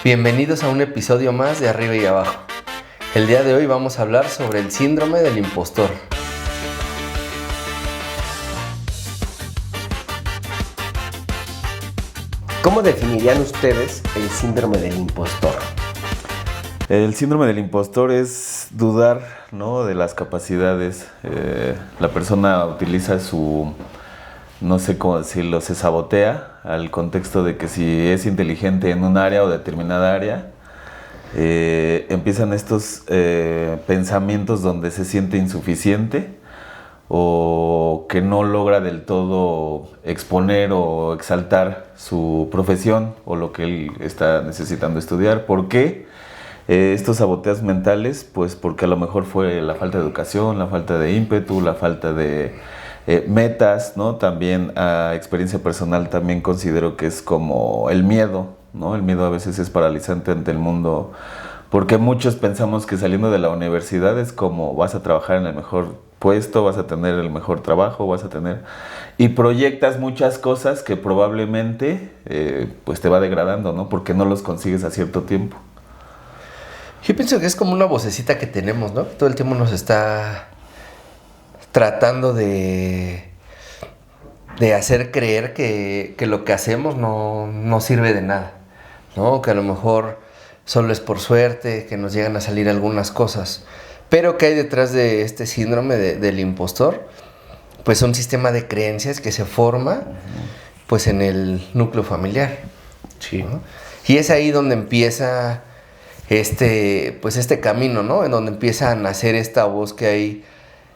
Bienvenidos a un episodio más de Arriba y Abajo. El día de hoy vamos a hablar sobre el síndrome del impostor. ¿Cómo definirían ustedes el síndrome del impostor? El síndrome del impostor es dudar, ¿no?, de las capacidades. La persona utiliza no sé cómo decirlo, se sabotea al contexto de que si es inteligente en un área o determinada área, empiezan estos pensamientos donde se siente insuficiente o que no logra del todo exponer o exaltar su profesión o lo que él está necesitando estudiar. ¿Por qué? Estos saboteos mentales, pues porque a lo mejor fue la falta de educación, la falta de ímpetu, la falta de metas, ¿no? También a experiencia personal también considero que es como el miedo, ¿no? El miedo a veces es paralizante ante el mundo, porque muchos pensamos que saliendo de la universidad es como vas a trabajar en el mejor puesto, vas a tener el mejor trabajo, y proyectas muchas cosas que probablemente pues te va degradando, ¿no? Porque no los consigues a cierto tiempo. Yo pienso que es como una vocecita que tenemos, ¿no? Todo el tiempo nos está tratando de hacer creer que lo que hacemos no sirve de nada, ¿no? Que a lo mejor solo es por suerte, que nos llegan a salir algunas cosas. Pero que hay detrás de este síndrome del impostor, pues un sistema de creencias que se forma pues en el núcleo familiar. Sí. ¿No? Y es ahí donde empieza este camino, ¿no? En donde empieza a nacer esta voz que hay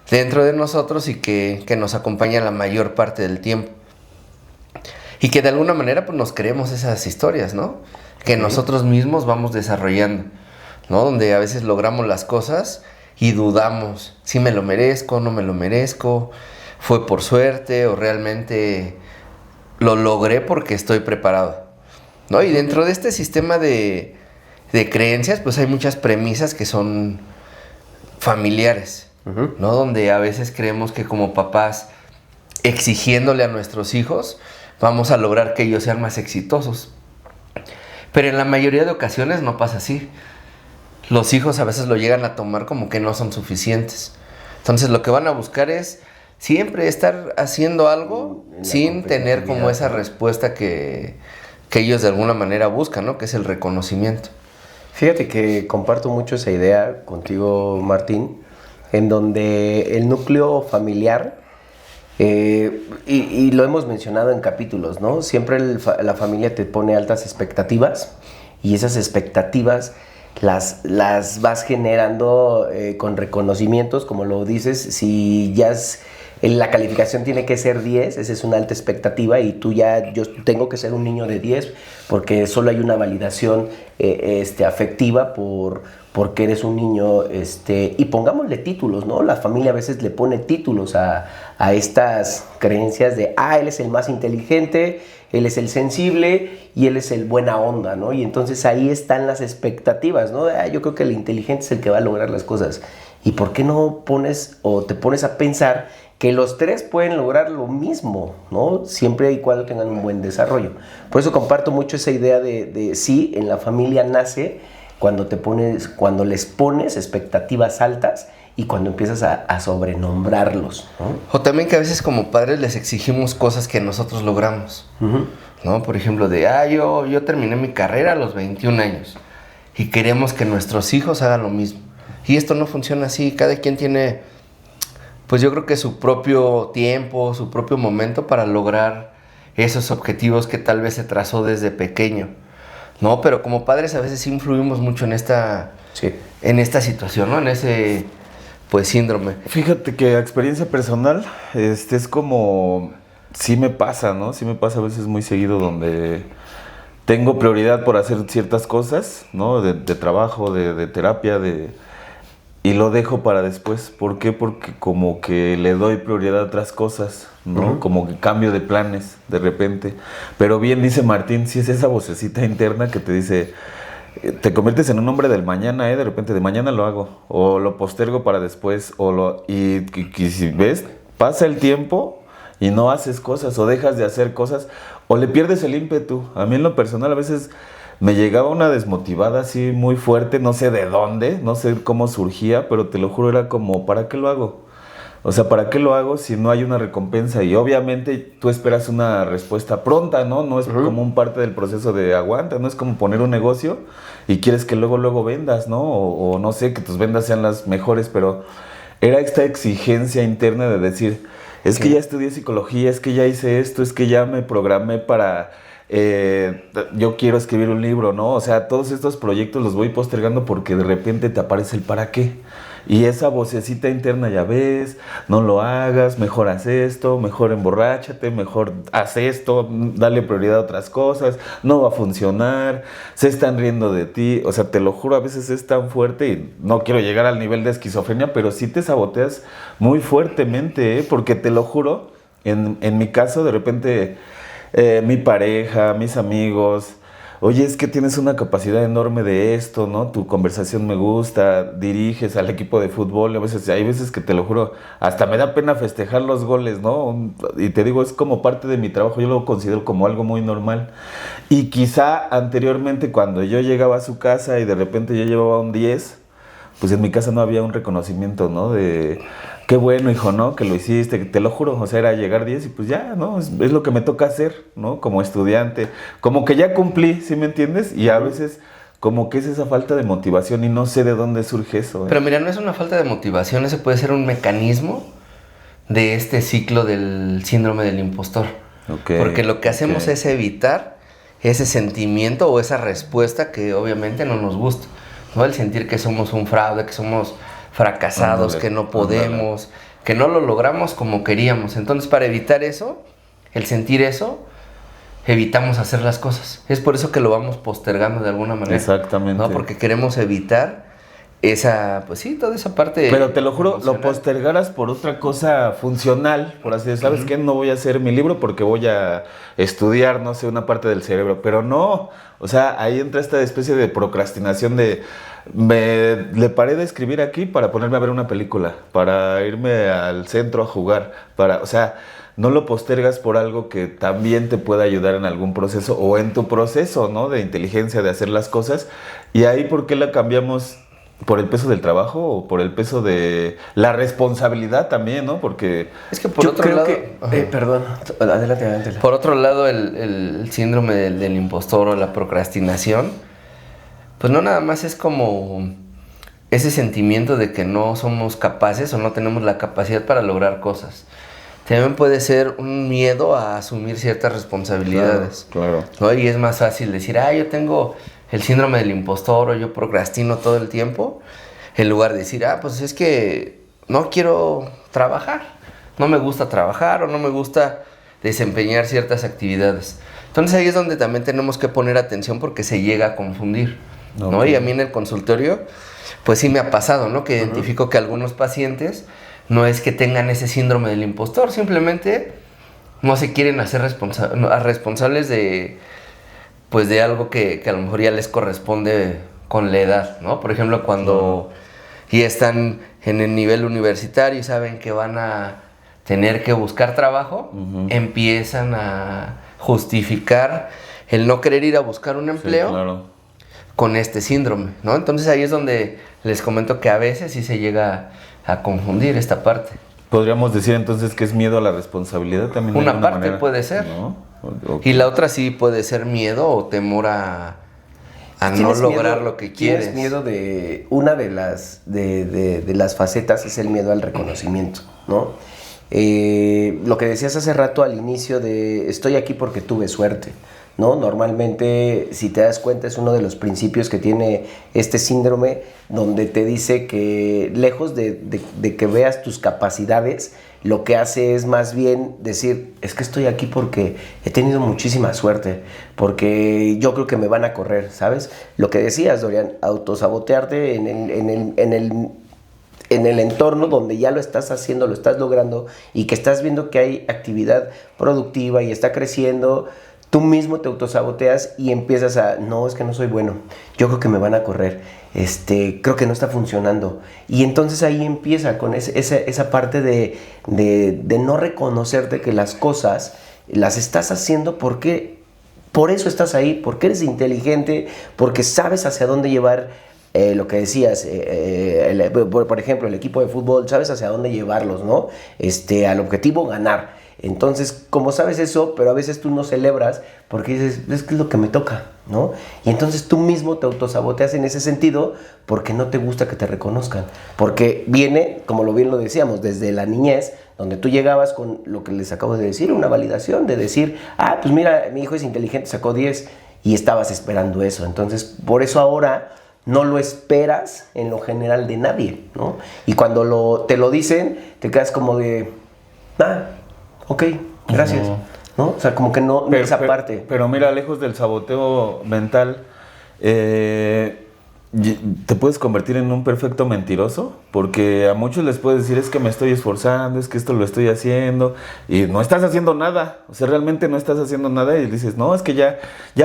dentro de nosotros y que nos acompaña la mayor parte del tiempo. Y que de alguna manera pues nos creemos esas historias, ¿no? Que nosotros mismos vamos desarrollando, ¿no? Donde a veces logramos las cosas y dudamos si me lo merezco, no me lo merezco, fue por suerte o realmente lo logré porque estoy preparado, ¿no? Y dentro de este sistema de creencias pues hay muchas premisas que son familiares, ¿no? Donde a veces creemos que como papás, exigiéndole a nuestros hijos, vamos a lograr que ellos sean más exitosos. Pero en la mayoría de ocasiones no pasa así. Los hijos a veces lo llegan a tomar como que no son suficientes. Entonces lo que van a buscar es siempre estar haciendo algo sin tener como esa respuesta que ellos de alguna manera buscan, ¿no? Que es el reconocimiento. Fíjate que comparto mucho esa idea contigo, Martín, en donde el núcleo familiar, y lo hemos mencionado en capítulos, ¿no? Siempre la familia te pone altas expectativas y esas expectativas las vas generando con reconocimientos, como lo dices. Si ya la calificación tiene que ser 10, esa es una alta expectativa y yo tengo que ser un niño de 10 porque solo hay una validación afectiva porque eres un niño, y pongámosle títulos, ¿no? La familia a veces le pone títulos a estas creencias de, él es el más inteligente, él es el sensible y él es el buena onda, ¿no? Y entonces ahí están las expectativas, ¿no? Yo creo que el inteligente es el que va a lograr las cosas. ¿Y por qué no te pones a pensar que los tres pueden lograr lo mismo, ¿no? Siempre y cuando tengan un buen desarrollo. Por eso comparto mucho esa idea de sí, en la familia nace cuando les pones expectativas altas y cuando empiezas a sobrenombrarlos, ¿no? O también que a veces como padres les exigimos cosas que nosotros logramos, ¿no? Por ejemplo, yo terminé mi carrera a los 21 años y queremos que nuestros hijos hagan lo mismo. Y esto no funciona así. Cada quien tiene, pues yo creo que su propio tiempo, su propio momento para lograr esos objetivos que tal vez se trazó desde pequeño, ¿no? Pero como padres a veces influimos mucho en esta situación, ¿no? En ese pues síndrome. Fíjate que a experiencia personal, es como, sí me pasa, ¿no? Sí me pasa a veces muy seguido donde tengo prioridad por hacer ciertas cosas, ¿no? De trabajo, de terapia, y lo dejo para después. ¿Por qué? Porque como que le doy prioridad a otras cosas, ¿no? Como que cambio de planes de repente. Pero bien dice Martín, sí es esa vocecita interna que te dice, te conviertes en un hombre del mañana, de repente de mañana lo hago, o lo postergo para después, y si ves, pasa el tiempo y no haces cosas, o dejas de hacer cosas, o le pierdes el ímpetu. A mí en lo personal a veces me llegaba una desmotivada así muy fuerte, no sé de dónde, no sé cómo surgía, pero te lo juro, era como, ¿para qué lo hago? O sea, ¿para qué lo hago si no hay una recompensa? Y obviamente tú esperas una respuesta pronta, ¿no? No es como un parte del proceso de aguanta, no es como poner un negocio y quieres que luego vendas, ¿no? O no sé, que tus vendas sean las mejores, pero era esta exigencia interna de decir, es que ya estudié psicología, es que ya hice esto, es que ya me programé para... yo quiero escribir un libro, ¿no? O sea, todos estos proyectos los voy postergando porque de repente te aparece el para qué. Y esa vocecita interna, ya ves, no lo hagas, mejor haz esto, mejor emborráchate, mejor haz esto, dale prioridad a otras cosas, no va a funcionar, se están riendo de ti. O sea, te lo juro, a veces es tan fuerte y no quiero llegar al nivel de esquizofrenia, pero sí te saboteas muy fuertemente, ¿eh? Porque te lo juro, en mi caso, de repente, mi pareja, mis amigos... Oye, es que tienes una capacidad enorme de esto, ¿no? Tu conversación me gusta, diriges al equipo de fútbol, a veces, hay veces que te lo juro, hasta me da pena festejar los goles, ¿no? Y te digo, es como parte de mi trabajo, yo lo considero como algo muy normal. Y quizá anteriormente cuando yo llegaba a su casa y de repente yo llevaba un 10, pues en mi casa no había un reconocimiento, ¿no? De qué bueno, hijo, ¿no? Que lo hiciste, que te lo juro, o sea, era llegar 10 y pues ya, ¿no? Es lo que me toca hacer, ¿no? Como estudiante, como que ya cumplí, ¿sí me entiendes? Y a veces como que es esa falta de motivación y no sé de dónde surge eso, ¿eh? Pero mira, no es una falta de motivación, ese puede ser un mecanismo de este ciclo del síndrome del impostor. Okay, porque lo que hacemos es evitar ese sentimiento o esa respuesta que obviamente no nos gusta, ¿no? El sentir que somos un fraude, que somos fracasados, que no podemos, que no lo logramos como queríamos. Entonces, para evitar eso, el sentir eso, evitamos hacer las cosas. Es por eso que lo vamos postergando de alguna manera. Exactamente. ¿No? Porque queremos evitar esa, pues sí, toda esa parte. Pero te lo juro, emocional. lo postergaras por otra cosa funcional, por así decirlo. ¿Sabes qué? No voy a hacer mi libro porque voy a estudiar, no sé, una parte del cerebro. Pero no, o sea, ahí entra esta especie de procrastinación de... le paré de escribir aquí para ponerme a ver una película, para irme al centro a jugar, o sea, no lo postergas por algo que también te pueda ayudar en algún proceso o en tu proceso, ¿no? De inteligencia, de hacer las cosas. Y ahí, ¿por qué la cambiamos? ¿Por el peso del trabajo o por el peso de la responsabilidad también, ¿no? Porque es que por yo otro creo lado, perdón, adelante. Por otro lado, el síndrome del impostor o la procrastinación, pues no nada más es como ese sentimiento de que no somos capaces o no tenemos la capacidad para lograr cosas. También puede ser un miedo a asumir ciertas responsabilidades. Claro. ¿No? Y es más fácil decir, yo tengo el síndrome del impostor o yo procrastino todo el tiempo, en lugar de decir, pues es que no quiero trabajar, no me gusta trabajar o no me gusta desempeñar ciertas actividades. Entonces ahí es donde también tenemos que poner atención porque se llega a confundir, ¿no? Y a mí en el consultorio, pues sí me ha pasado, ¿no? Que identifico que algunos pacientes no es que tengan ese síndrome del impostor, simplemente no se quieren hacer responsables de, pues de algo que a lo mejor ya les corresponde con la edad, ¿no? Por ejemplo, cuando ya están en el nivel universitario y saben que van a tener que buscar trabajo, empiezan a justificar el no querer ir a buscar un empleo con este síndrome, ¿no? Entonces ahí es donde les comento que a veces sí se llega a confundir esta parte. Podríamos decir entonces que es miedo a la responsabilidad también. Una parte manera, puede ser, ¿no? Y la otra sí puede ser miedo o temor a no lograr lo que quieres. Tienes miedo de una de las facetas es el miedo al reconocimiento, ¿no? Lo que decías hace rato al inicio de estoy aquí porque tuve suerte, ¿no? Normalmente, si te das cuenta, es uno de los principios que tiene este síndrome, donde te dice que lejos de que veas tus capacidades, lo que hace es más bien decir, es que estoy aquí porque he tenido muchísima suerte, porque yo creo que me van a correr, ¿sabes? Lo que decías, Dorian, autosabotearte en el entorno donde ya lo estás haciendo, lo estás logrando y que estás viendo que hay actividad productiva y está creciendo. Tú mismo te autosaboteas y empiezas a, no, es que no soy bueno, yo creo que me van a correr, creo que no está funcionando. Y entonces ahí empieza con esa parte de no reconocerte que las cosas las estás haciendo porque por eso estás ahí, porque eres inteligente, porque sabes hacia dónde llevar lo que decías, por ejemplo, el equipo de fútbol, sabes hacia dónde llevarlos, ¿no? Al objetivo ganar. Entonces, como sabes eso, pero a veces tú no celebras porque dices, es que es lo que me toca, ¿no? Y entonces tú mismo te autosaboteas en ese sentido porque no te gusta que te reconozcan. Porque viene, como bien lo decíamos, desde la niñez, donde tú llegabas con lo que les acabo de decir, una validación de decir, pues mira, mi hijo es inteligente, sacó 10 y estabas esperando eso. Entonces, por eso ahora no lo esperas en lo general de nadie, ¿no? Y cuando te lo dicen, te quedas como de, ok, gracias, ¿no? O sea, como que no esa parte. Pero mira, lejos del saboteo mental, te puedes convertir en un perfecto mentiroso, porque a muchos les puedes decir, es que me estoy esforzando, es que esto lo estoy haciendo, y no estás haciendo nada, o sea, realmente no estás haciendo nada, y dices, no, es que ya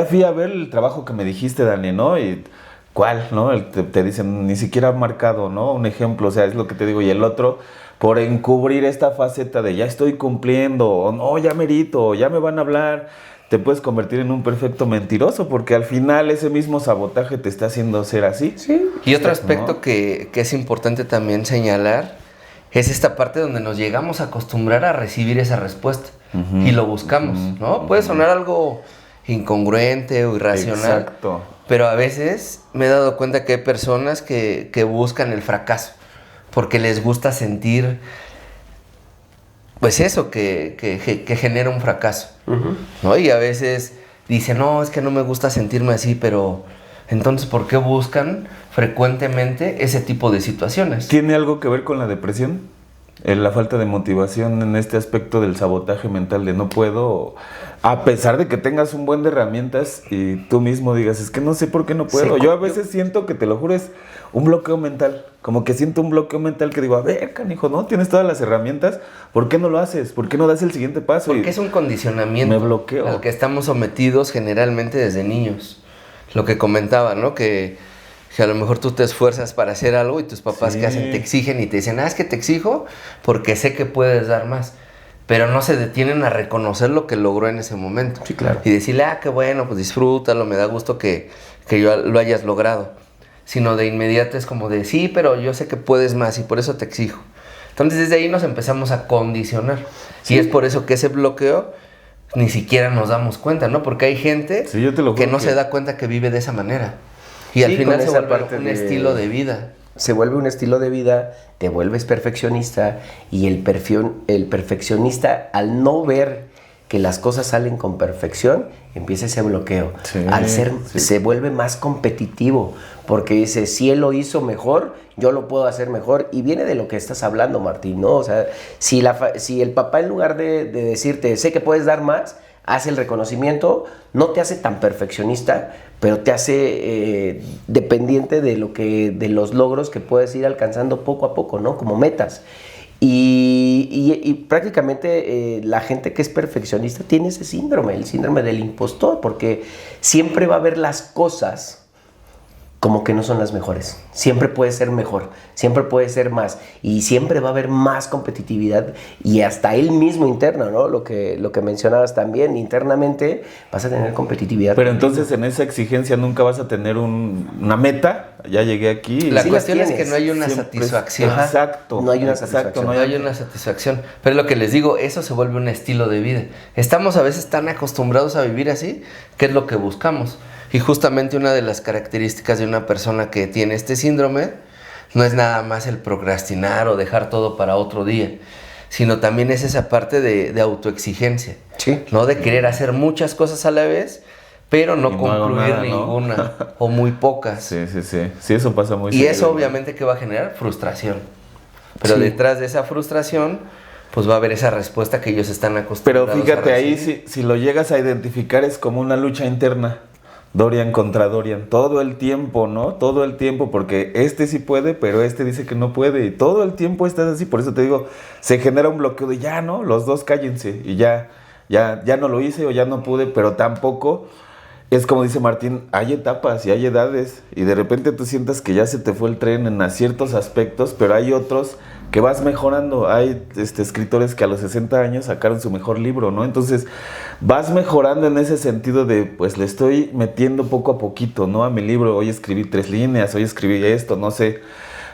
fui a ver el trabajo que me dijiste, Dani, ¿no? Y ¿cuál? ¿No? Te dicen, ni siquiera marcado, ¿no? Un ejemplo, o sea, es lo que te digo, y el otro, por encubrir esta faceta de ya estoy cumpliendo, o no, ya merito, o ya me van a hablar, te puedes convertir en un perfecto mentiroso, porque al final ese mismo sabotaje te está haciendo ser así. Sí. Y otro aspecto que es importante también señalar es esta parte donde nos llegamos a acostumbrar a recibir esa respuesta y lo buscamos, ¿no? Puede sonar algo incongruente o irracional. Exacto. Pero a veces me he dado cuenta que hay personas que buscan el fracaso porque les gusta sentir, pues eso, que genera un fracaso, ¿no? Y a veces dicen, no, es que no me gusta sentirme así, pero entonces, ¿por qué buscan frecuentemente ese tipo de situaciones? ¿Tiene algo que ver con la depresión? La falta de motivación en este aspecto del sabotaje mental de no puedo, a pesar de que tengas un buen de herramientas y tú mismo digas, es que no sé por qué no puedo. Yo a veces siento que, te lo juro, es un bloqueo mental, como que siento un bloqueo mental que digo, a ver, canijo, ¿no? Tienes todas las herramientas, ¿por qué no lo haces? ¿Por qué no das el siguiente paso? Porque es un condicionamiento me bloqueo. al que estamos sometidos generalmente desde niños. Lo que comentaba, ¿no? Que a lo mejor tú te esfuerzas para hacer algo y tus papás ¿qué hacen? Te exigen y te dicen, es que te exijo porque sé que puedes dar más. Pero no se detienen a reconocer lo que logró en ese momento. Sí, claro. Y decirle, qué bueno, pues disfrútalo, me da gusto que lo hayas logrado. Sino de inmediato es como de, sí, pero yo sé que puedes más y por eso te exijo. Entonces desde ahí nos empezamos a condicionar. Sí. Y es por eso que ese bloqueo ni siquiera nos damos cuenta, ¿no? Porque hay gente que no se da cuenta que vive de esa manera. Y al final se vuelve un estilo de vida. Se vuelve un estilo de vida, te vuelves perfeccionista y el perfeccionista, al no ver que las cosas salen con perfección, empieza ese bloqueo. Se vuelve más competitivo, porque dice, si él lo hizo mejor, yo lo puedo hacer mejor. Y viene de lo que estás hablando, Martín, ¿no? O sea, si el papá, en lugar de decirte, sé que puedes dar más, hace el reconocimiento, no te hace tan perfeccionista, pero te hace dependiente de los logros que puedes ir alcanzando poco a poco, ¿no? Como metas. Y prácticamente la gente que es perfeccionista tiene ese síndrome, el síndrome del impostor, porque siempre va a ver las cosas como que no son las mejores. Siempre puede ser mejor, siempre puede ser más, y siempre va a haber más competitividad, y hasta él mismo interno, ¿no? Lo que mencionabas también, internamente vas a tener competitividad. Pero entonces en esa exigencia nunca vas a tener una meta, ya llegué aquí. La cuestión es que no hay una satisfacción. Exacto. No hay una satisfacción. No hay una satisfacción. Pero lo que les digo, eso se vuelve un estilo de vida. Estamos a veces tan acostumbrados a vivir así, que es lo que buscamos. Y justamente una de las características de una persona que tiene este síndrome no es nada más el procrastinar o dejar todo para otro día, sino también es esa parte de autoexigencia, sí, ¿no? De querer hacer muchas cosas a la vez, pero no concluir ninguna, ¿no? O muy pocas. Sí. Sí, eso pasa muy seguido. Y eso obviamente que va a generar frustración. Pero detrás de esa frustración, pues va a haber esa respuesta que ellos están acostumbrados a recibir. Pero fíjate, ahí si lo llegas a identificar es como una lucha interna. Dorian contra Dorian, todo el tiempo, ¿no? Todo el tiempo, porque este sí puede, pero este dice que no puede, y todo el tiempo estás así, por eso te digo, se genera un bloqueo de ya, ¿no? Los dos cállense, y ya no lo hice o ya no pude, pero tampoco, es como dice Martín, hay etapas y hay edades, y de repente tú sientas que ya se te fue el tren en ciertos aspectos, pero hay otros que vas mejorando. Hay escritores que a los 60 años sacaron su mejor libro, ¿no? Entonces vas mejorando en ese sentido de, pues le estoy metiendo poco a poquito, ¿no? A mi libro, hoy escribí 3 líneas, hoy escribí esto, no sé.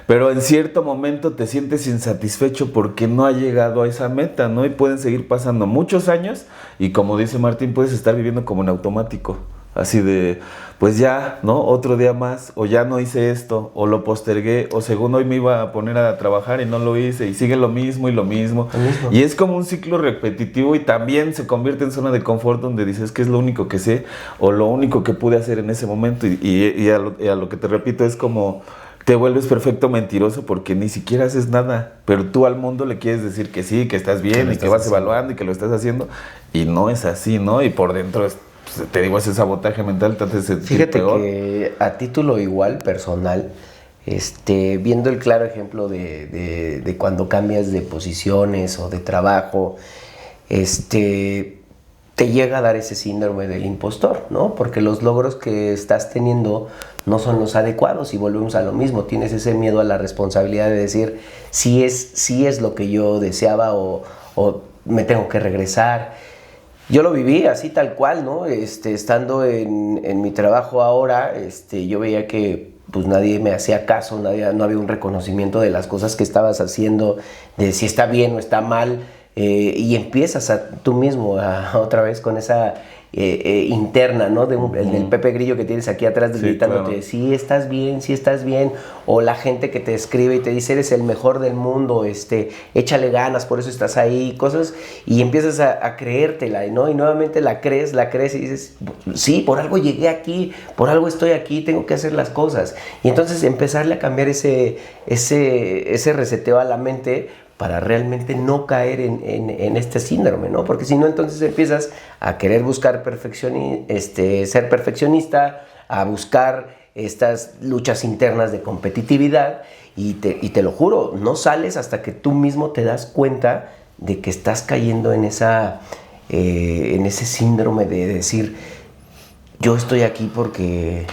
Pero en cierto momento te sientes insatisfecho porque no ha llegado a esa meta, ¿no? Y pueden seguir pasando muchos años y, como dice Martín, puedes estar viviendo como en automático. Así de, pues ya, ¿no? Otro día más, o ya no hice esto, o lo postergué, o según hoy me iba a poner a trabajar y no lo hice, y sigue lo mismo y lo mismo. Y es como un ciclo repetitivo y también se convierte en zona de confort donde dices que es lo único que sé o lo único que pude hacer en ese momento. Y a lo que te repito es como... te vuelves perfecto mentiroso porque ni siquiera haces nada, pero tú al mundo le quieres decir que sí, que estás bien y que vas evaluando y que lo estás haciendo, y no es así, ¿no? Y por dentro, te digo, ese sabotaje mental te hace sentir Fíjate peor. que a título igual, personal, viendo el claro ejemplo de cuando cambias de posiciones o de trabajo, te llega a dar ese síndrome del impostor, ¿no? Porque los logros que estás teniendo no son los adecuados y volvemos a lo mismo. Tienes ese miedo a la responsabilidad de decir si es lo que yo deseaba o me tengo que regresar. Yo lo viví así tal cual, ¿no? Estando en mi trabajo ahora, yo veía que pues nadie me hacía caso, no había un reconocimiento de las cosas que estabas haciendo, de si está bien o está mal. Y empiezas tú mismo otra vez con esa interna, ¿no? Del Pepe Grillo que tienes aquí atrás gritándote, claro. Sí estás bien, o la gente que te escribe y te dice eres el mejor del mundo, échale ganas, por eso estás ahí, cosas, y empiezas a creértela, ¿no? Y nuevamente la crees y dices, sí, por algo llegué aquí, por algo estoy aquí, tengo que hacer las cosas. Y entonces empezarle a cambiar ese reseteo a la mente para realmente no caer en este síndrome, ¿no? Porque si no, entonces empiezas a querer buscar ser perfeccionista, a buscar estas luchas internas de competitividad y te lo juro, no sales hasta que tú mismo te das cuenta de que estás cayendo en ese síndrome de decir, yo estoy aquí porque...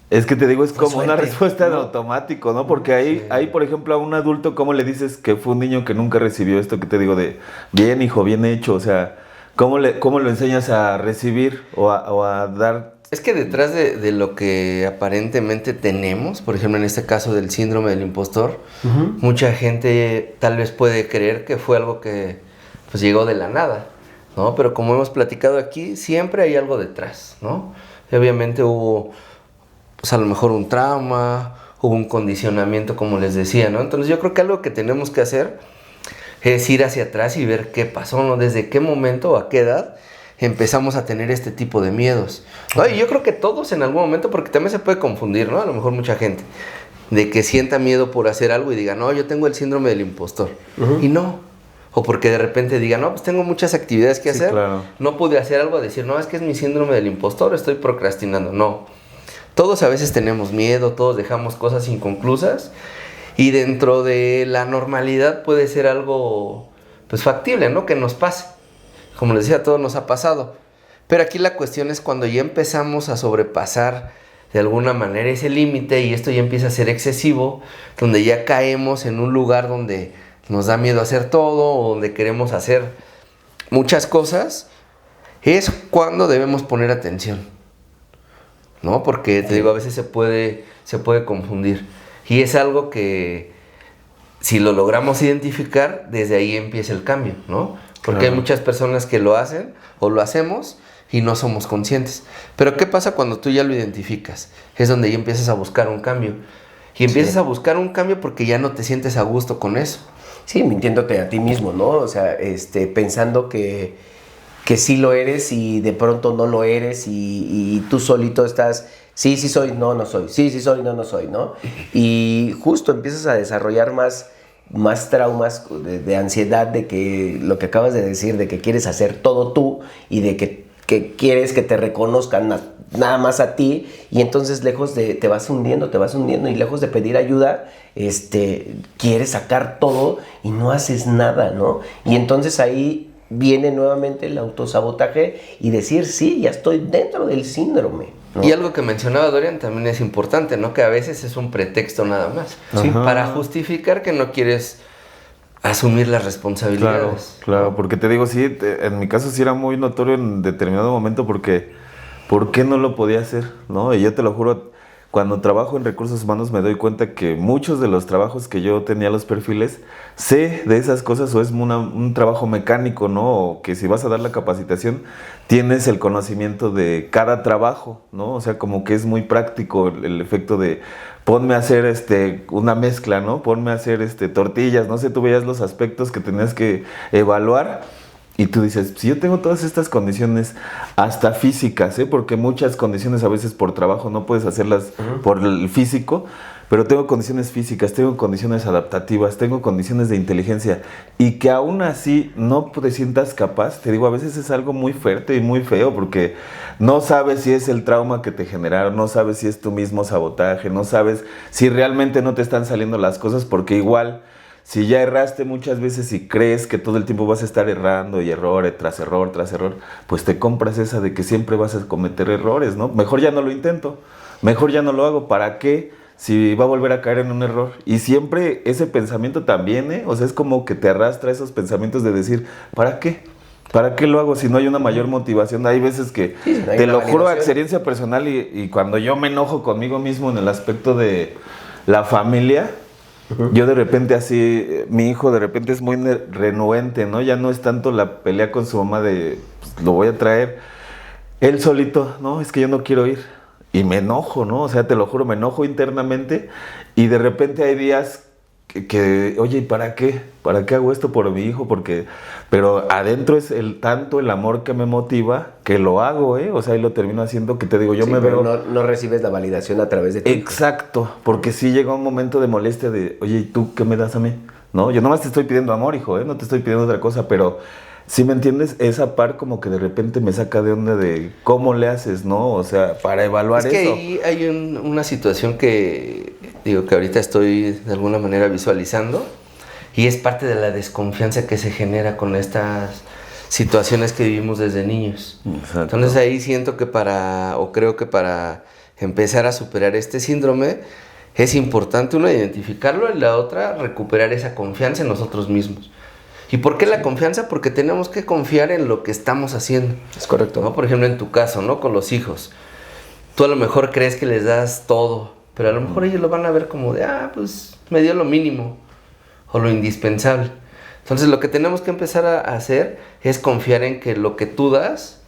Es que te digo, es como una respuesta en automático, ¿no? Porque ahí, por ejemplo, a un adulto, ¿cómo le dices que fue un niño que nunca recibió esto que te digo de bien, hijo, bien hecho? O sea, ¿cómo lo enseñas a recibir o a dar? Es que detrás de lo que aparentemente tenemos, por ejemplo, en este caso del síndrome del impostor, mucha gente tal vez puede creer que fue algo que pues llegó de la nada, ¿no? Pero como hemos platicado aquí, siempre hay algo detrás, ¿no? Y obviamente hubo... pues a lo mejor un trauma, hubo un condicionamiento, como les decía, ¿no? Entonces yo creo que algo que tenemos que hacer es ir hacia atrás y ver qué pasó, ¿no? Desde qué momento o a qué edad empezamos a tener este tipo de miedos, ¿no? Y yo creo que todos en algún momento, porque también se puede confundir, ¿no? A lo mejor mucha gente, de que sienta miedo por hacer algo y diga, no, yo tengo el síndrome del impostor, y no. O porque de repente diga, no, pues tengo muchas actividades que hacer, claro. No pude hacer algo, decir, no, es que es mi síndrome del impostor, estoy procrastinando, no. Todos a veces tenemos miedo, todos dejamos cosas inconclusas y dentro de la normalidad puede ser algo pues factible, ¿no? Que nos pase. Como les decía, a todos nos ha pasado. Pero aquí la cuestión es cuando ya empezamos a sobrepasar de alguna manera ese límite y esto ya empieza a ser excesivo, donde ya caemos en un lugar donde nos da miedo hacer todo o donde queremos hacer muchas cosas, es cuando debemos poner atención, ¿no? Porque te digo, a veces se puede confundir. Y es algo que si lo logramos identificar, desde ahí empieza el cambio, ¿no? Porque claro. Hay muchas personas que lo hacen o lo hacemos y no somos conscientes. Pero ¿qué pasa cuando tú ya lo identificas? Es donde ya empiezas a buscar un cambio. Y empiezas a buscar un cambio porque ya no te sientes a gusto con eso. Sí, mintiéndote a ti mismo, ¿no? O sea, pensando que sí lo eres y de pronto no lo eres y tú solito estás, sí soy, no soy, sí soy, no soy, ¿no? Y justo empiezas a desarrollar más traumas de ansiedad, de que lo que acabas de decir, de que quieres hacer todo tú y de que quieres que te reconozcan nada más a ti, y entonces te vas hundiendo y lejos de pedir ayuda, quieres sacar todo y no haces nada, ¿no? Y entonces ahí viene nuevamente el autosabotaje y decir, sí, ya estoy dentro del síndrome, ¿no? Y algo que mencionaba Dorian también es importante, ¿no? Que a veces es un pretexto nada más, ¿sí? Para justificar que no quieres asumir las responsabilidades. Claro, porque te digo, sí, en mi caso sí era muy notorio en determinado momento porque ¿por qué no lo podía hacer? ¿No? Y yo te lo juro, cuando trabajo en recursos humanos me doy cuenta que muchos de los trabajos que yo tenía los perfiles, sé de esas cosas o es un trabajo mecánico, ¿no? O que si vas a dar la capacitación, tienes el conocimiento de cada trabajo, ¿no? O sea, como que es muy práctico el efecto de ponme a hacer una mezcla, ¿no? Ponme a hacer tortillas, no sé, tú veías los aspectos que tenías que evaluar. Y tú dices, si yo tengo todas estas condiciones, hasta físicas, porque muchas condiciones a veces por trabajo no puedes hacerlas por el físico, pero tengo condiciones físicas, tengo condiciones adaptativas, tengo condiciones de inteligencia, y que aún así no te sientas capaz, te digo, a veces es algo muy fuerte y muy feo, porque no sabes si es el trauma que te generaron, no sabes si es tu mismo sabotaje, no sabes si realmente no te están saliendo las cosas, porque igual... Si ya erraste muchas veces y crees que todo el tiempo vas a estar errando y error tras error tras error, pues te compras esa de que siempre vas a cometer errores, ¿no? Mejor ya no lo intento, mejor ya no lo hago. ¿Para qué? Si va a volver a caer en un error. Y siempre ese pensamiento también, ¿eh? O sea, es como que te arrastra esos pensamientos de decir, ¿para qué? ¿Para qué lo hago si no hay una mayor motivación? Hay veces que, sí, no te lo juro, experiencia personal y cuando yo me enojo conmigo mismo en el aspecto de la familia... Yo de repente así, mi hijo de repente es muy renuente, ¿no? Ya no es tanto la pelea con su mamá de, pues, lo voy a traer. Él solito, no, es que yo no quiero ir. Y me enojo, ¿no? O sea, te lo juro, me enojo internamente. Y de repente hay días oye, ¿y para qué? ¿Para qué hago esto por mi hijo? Pero adentro es tanto el amor que me motiva que lo hago, ¿eh? O sea, y lo termino haciendo que te digo, yo me veo... No recibes la validación a través de ti. Exacto, porque sí llega un momento de molestia de, oye, ¿y tú qué me das a mí? ¿No? Yo nomás te estoy pidiendo amor, hijo, ¿eh? No te estoy pidiendo otra cosa, pero... ¿Sí me entiendes? Esa par como que de repente me saca de onda de cómo le haces, ¿no? O sea, para evaluar eso. Es que ahí hay una situación que, digo, que ahorita estoy de alguna manera visualizando y es parte de la desconfianza que se genera con estas situaciones que vivimos desde niños. Exacto. Entonces ahí siento que creo que para empezar a superar este síndrome es importante, una, identificarlo y la otra, recuperar esa confianza en nosotros mismos. ¿Y por qué la confianza? Porque tenemos que confiar en lo que estamos haciendo. Es correcto. ¿No? Por ejemplo, en tu caso, ¿no? Con los hijos. Tú a lo mejor crees que les das todo, pero a lo mejor ellos lo van a ver como de, pues me dio lo mínimo o lo indispensable. Entonces lo que tenemos que empezar a hacer es confiar en que lo que tú das,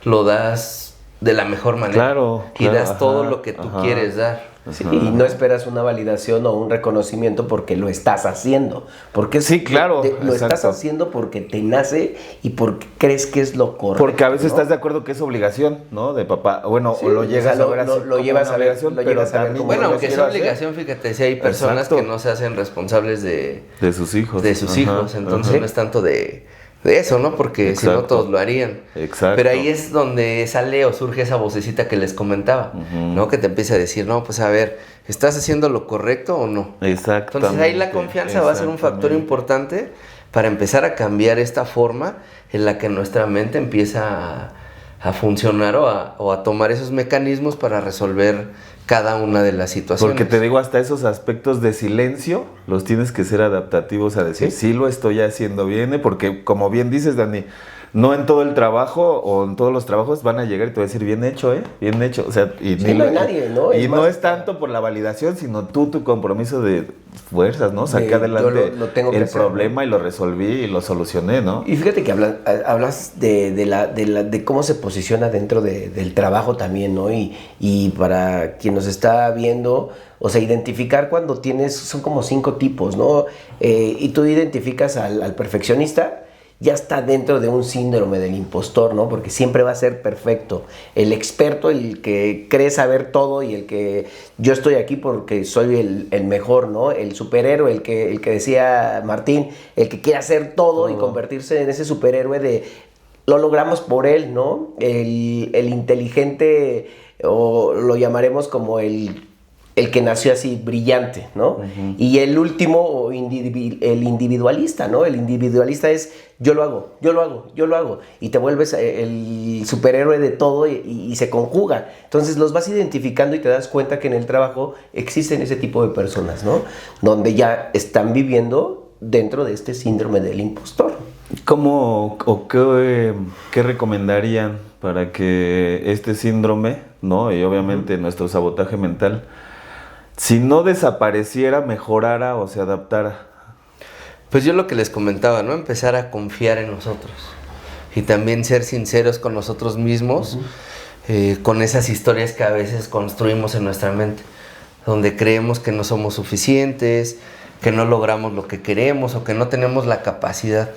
lo das de la mejor manera. Claro, y das todo lo que tú quieres dar. Sí, y no esperas una validación o un reconocimiento porque lo estás haciendo. Porque sí, claro. Lo estás haciendo porque te nace y porque crees que es lo correcto. Porque a veces, ¿no? Estás de acuerdo que es obligación, ¿no? De papá. Bueno, sí, o lo llegas a ver así. Lo llevas a ver, pero también. Bueno, aunque sea obligación, fíjate, si hay personas que no se hacen responsables de sus hijos. Entonces no es tanto de eso, ¿no? Porque si no todos lo harían. Exacto. Pero ahí es donde sale o surge esa vocecita que les comentaba, ¿no? Que te empieza a decir, no, pues a ver, ¿estás haciendo lo correcto o no? Exacto. Entonces ahí la confianza va a ser un factor importante para empezar a cambiar esta forma en la que nuestra mente empieza a funcionar o a tomar esos mecanismos para resolver cada una de las situaciones. Porque te digo, hasta esos aspectos de silencio los tienes que ser adaptativos a decir, sí lo estoy haciendo bien, porque como bien dices, Dani, no en todo el trabajo o en todos los trabajos van a llegar y te va a decir, bien hecho, bien hecho. O sea, y no hay nadie, ¿no? Y no es tanto por la validación, sino tu compromiso de fuerzas, ¿no? Saqué adelante el problema y lo resolví y lo solucioné, ¿no? Y fíjate que hablas de cómo se posiciona dentro del trabajo también, ¿no? Y para quien nos está viendo, o sea, identificar cuando son como 5 tipos, ¿no? Y tú identificas al perfeccionista, ya está dentro de un síndrome del impostor, ¿no? Porque siempre va a ser perfecto. El experto, el que cree saber todo y el que yo estoy aquí porque soy el mejor, ¿no? El superhéroe, el que decía Martín, el que quiere hacer todo y convertirse en ese superhéroe lo logramos por él, ¿no? El inteligente, o lo llamaremos como el que nació así, brillante, ¿no? Uh-huh. Y el último, el individualista, ¿no? El individualista es, yo lo hago. Y te vuelves el superhéroe de todo y se conjuga. Entonces los vas identificando y te das cuenta que en el trabajo existen ese tipo de personas, ¿no? Donde ya están viviendo dentro de este síndrome del impostor. ¿Cómo o qué recomendarían para que este síndrome, ¿no? Y obviamente nuestro sabotaje mental, si no desapareciera, mejorara o se adaptara? Pues yo lo que les comentaba, ¿no? Empezar a confiar en nosotros y también ser sinceros con nosotros mismos, con esas historias que a veces construimos en nuestra mente, donde creemos que no somos suficientes, que no logramos lo que queremos o que no tenemos la capacidad.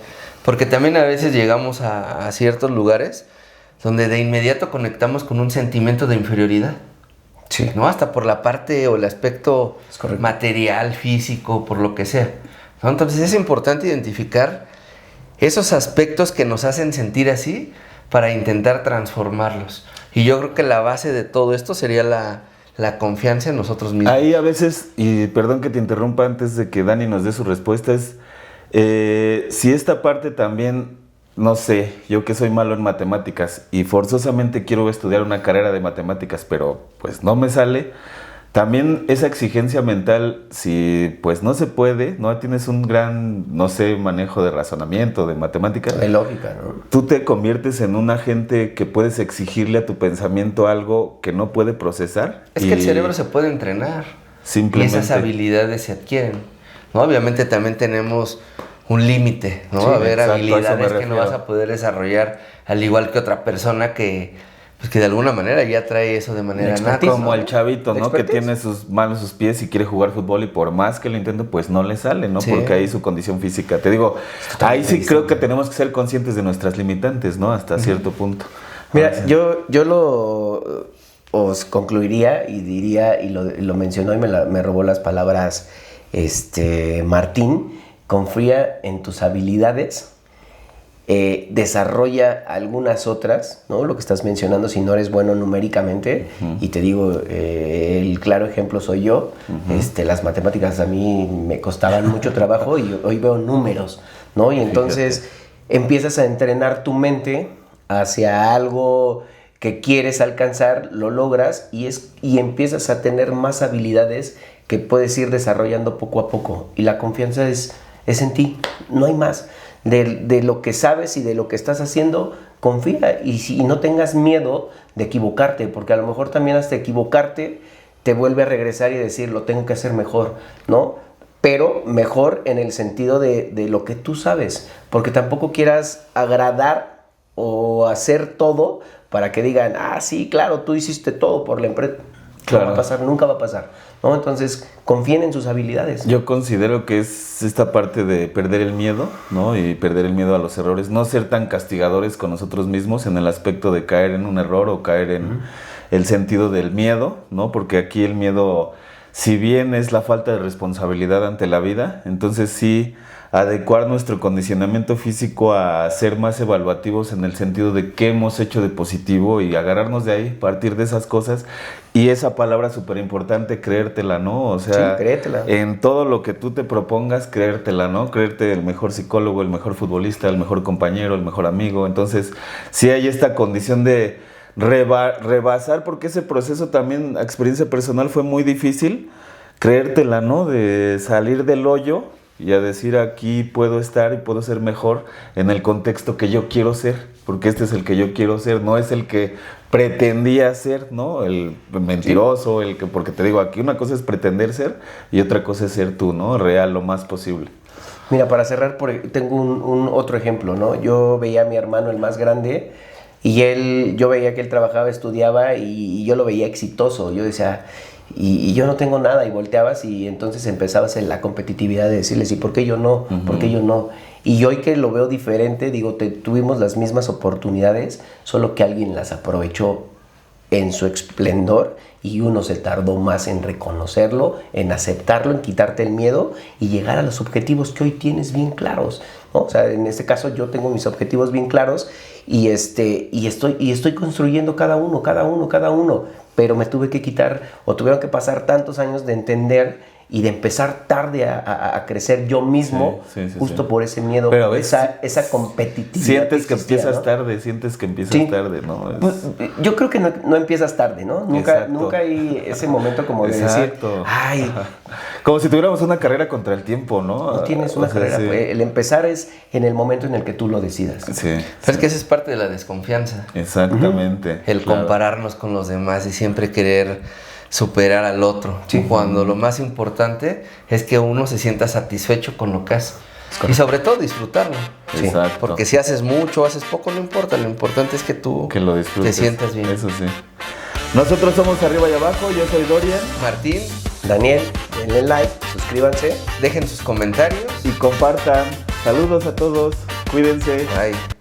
Porque también a veces llegamos a ciertos lugares donde de inmediato conectamos con un sentimiento de inferioridad. Sí. ¿No? Hasta por la parte o el aspecto material, físico, por lo que sea, ¿no? Entonces es importante identificar esos aspectos que nos hacen sentir así para intentar transformarlos. Y yo creo que la base de todo esto sería la confianza en nosotros mismos. Ahí a veces, y perdón que te interrumpa antes de que Dani nos dé su respuesta, es si esta parte también, no sé, yo que soy malo en matemáticas y forzosamente quiero estudiar una carrera de matemáticas, pero pues no me sale, también esa exigencia mental, si pues no se puede, no tienes un gran, no sé, manejo de razonamiento, de matemáticas, de lógica, ¿no? Tú te conviertes en un agente que puedes exigirle a tu pensamiento algo que no puede procesar. Es que el cerebro se puede entrenar. Simplemente. Y esas habilidades se adquieren, ¿no? Obviamente también tenemos un límite, ¿no? Sí, a ver, exacto, habilidades que no vas a poder desarrollar al igual que otra persona que de alguna manera ya trae eso de manera nata. Como el chavito, ¿no? Que tiene sus manos, sus pies y quiere jugar fútbol y por más que lo intente, pues no le sale, ¿no? Sí. Porque ahí su condición física. Te digo, ahí sí creo que tenemos que ser conscientes de nuestras limitantes, ¿no? Hasta cierto punto. Mira, yo os concluiría y diría, y lo mencionó y me robó las palabras Martín: confía en tus habilidades, desarrolla algunas otras, ¿no? Lo que estás mencionando, si no eres bueno numéricamente, y te digo, el claro ejemplo soy yo, las matemáticas a mí me costaban mucho trabajo y hoy veo números, ¿no? Y entonces empiezas a entrenar tu mente hacia algo que quieres alcanzar, lo logras y empiezas a tener más habilidades que puedes ir desarrollando poco a poco. Y la confianza es en ti, no hay más. De lo que sabes y de lo que estás haciendo, confía y no tengas miedo de equivocarte, porque a lo mejor también hasta equivocarte te vuelve a regresar y decir, lo tengo que hacer mejor, ¿no? Pero mejor en el sentido de lo que tú sabes, porque tampoco quieras agradar o hacer todo para que digan, sí, claro, tú hiciste todo por la empresa. Claro. No va a pasar, nunca va a pasar, ¿no? Entonces, confíen en sus habilidades. Yo considero que es esta parte de perder el miedo, ¿no? Y perder el miedo a los errores, no ser tan castigadores con nosotros mismos en el aspecto de caer en un error o caer en el sentido del miedo, ¿no? Porque aquí el miedo, si bien es la falta de responsabilidad ante la vida, entonces sí adecuar nuestro condicionamiento físico a ser más evaluativos en el sentido de qué hemos hecho de positivo y agarrarnos de ahí, partir de esas cosas. Y esa palabra súper importante, creértela, ¿no? O sea, sí, créetela. En todo lo que tú te propongas, creértela, ¿no? Creerte el mejor psicólogo, el mejor futbolista, el mejor compañero, el mejor amigo. Entonces, sí hay esta condición de rebasar, porque ese proceso también, a experiencia personal, fue muy difícil. Creértela, ¿no? De salir del hoyo y a decir, aquí puedo estar y puedo ser mejor en el contexto que yo quiero ser, porque este es el que yo quiero ser, no es el que pretendía ser, ¿no? El mentiroso, el que, porque te digo, aquí una cosa es pretender ser y otra cosa es ser tú, ¿no? Real, lo más posible. Mira, para cerrar, tengo un otro ejemplo, ¿no? Yo veía a mi hermano, el más grande, y yo veía que él trabajaba, estudiaba, y yo lo veía exitoso. Yo decía, y yo no tengo nada, y volteabas y entonces empezabas en la competitividad de decirles, ¿y por qué yo no? ¿Por qué yo no? Y hoy que lo veo diferente, digo, tuvimos las mismas oportunidades, solo que alguien las aprovechó en su esplendor y uno se tardó más en reconocerlo, en aceptarlo, en quitarte el miedo y llegar a los objetivos que hoy tienes bien claros, ¿no? O sea, en este caso yo tengo mis objetivos bien claros y estoy construyendo cada uno, pero me tuve que quitar, o tuvieron que pasar tantos años de entender y de empezar tarde a crecer yo mismo, justo por ese miedo, pero esa competitividad. Sientes que empiezas tarde, ¿no? Pues, yo creo que no empiezas tarde, ¿no? Nunca hay ese momento como de decir, ay, Como si tuviéramos una carrera contra el tiempo, ¿no? No tienes una carrera. sí. El empezar es en el momento en el que tú lo decidas. Sí. Pero es que esa es parte de la desconfianza. Exactamente. El claro. compararnos con los demás y siempre querer superar al otro. Sí. Cuando lo más importante es que uno se sienta satisfecho con lo que hace. Y sobre todo disfrutarlo. Sí. Exacto. Porque si haces mucho o haces poco, no importa. Lo importante es que tú Que lo disfrutes. te sientas bien. Eso sí. Nosotros somos Arriba y Abajo. Yo soy Dorian. Martín, Daniel, denle like, suscríbanse. dejen sus comentarios. Y compartan. Saludos a todos. Cuídense. Bye.